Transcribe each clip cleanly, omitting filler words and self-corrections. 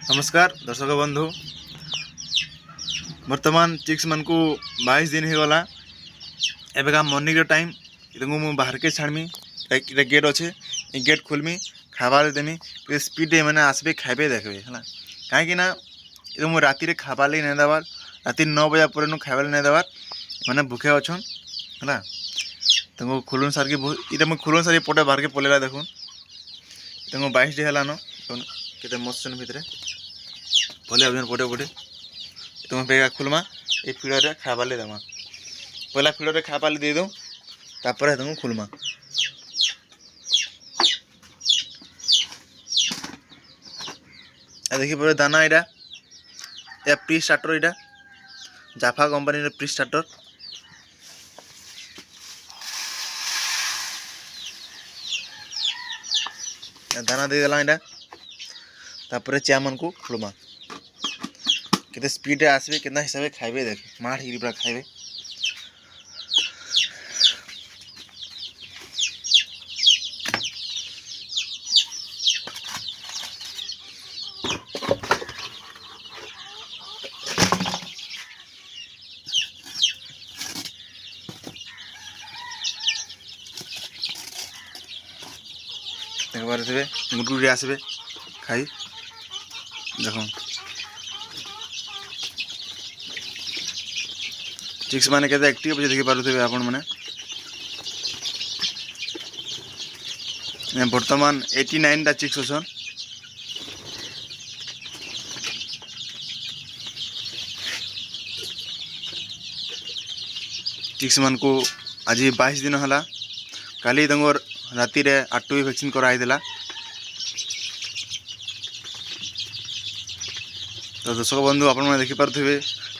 नमस्कार दर्शक बंधु। वर्तमान चिक्स मन को 22 दिन हो गला। एबेका मॉर्निंग टाइम इतंगु मु बाहर के छाड़मी एक गेट अच्छे गेट खोलमी खाबार देमी स्पीड मैंने आसबे खाइबे देखबे है कहीं ना ये मुझे राति खाबार लगे नहीं देवार राति 9 बजे पर खाइबार नहीं देवार मैंने भूखे अच्छन है तुमको खुलन सार के इटा मुझे खुलन सार पटे बाहर के पलेला देखुन तुमको 22 डे है केते मस्त भितर पले अभियान पटे पटे तुम बेगा खुलमा ये फीडर खाबार देमा पहला फीडर खाबार दे दो तापर तुमको खुलमा देखिए पूरा दाना या प्री स्टार्टर यहाँ जाफा कंपनी प्री स्टार्टर दाना दे देला यहाँ तापर चा मन को खुलमा केते स्पीड आसबे केतना हिसाब खाइबे देख मार हिरी पूरा खाइबे गुटगुटी आसबे खाई देख चिक्स माने केते एक्टिव देखि पारुथिबे आपण माने वर्तमान 89 टा चिक्स अछन चिक्स मान को आज 22 दिन हला काली दंगर राति रे 8 वैक्सीन कराई देला तो दर्शक बंधु आपण देखि पारुथिबे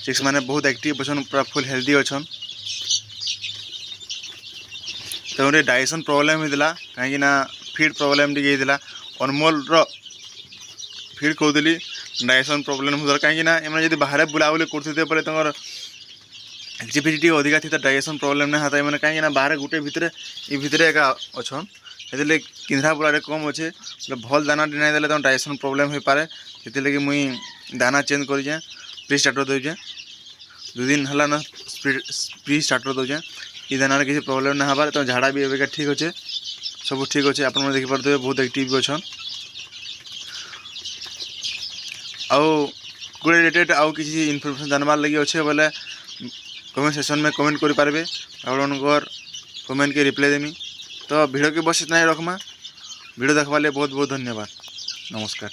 चिक्स माने बहुत एक्टिव अछन पूरा फुल हेल्दी अछन तो डाइजेशन प्रॉब्लम होइदिला कहीं ना फीड प्रॉब्लम टिके होइदिला अनमोल रो फीड कहउदिली डाइजेशन प्रॉब्लम होइदिला कहीं ना एमने जदी बाहर बुलाबुली करथिते परे तंगर एक्टिविटी अधिका थी डाइजेशन प्रॉब्लम नहीं होता है कहीं बाहर गोटे भितर एका अच्छन से किंद्रा बुला कम अच्छे भल दाना नहीं देले तो डाइजेशन प्रॉब्लम हो पारे से मुई दाना चेंज कर प्री स्टार्टर दूचे 2 दिन है ना प्री स्टार्टर दूचे ये दाना किसी प्रॉब्लम ना हबार तो झाड़ा भी एवं ठीक अच्छे सब ठीक अच्छे आप देखिपे बहुत एक्टिव अच्छन आउ रिलेटेड आउ किसी इनफॉरमेशन जानबार लगी अच्छे बोले कमेंट सेक्शन में कमेंट करि पारबे आपनकर कमेंट के रिप्लाई देमी तो वीडियो के बस इतना ही रखमा वीडियो देखवा ले बहुत बहुत धन्यवाद नमस्कार।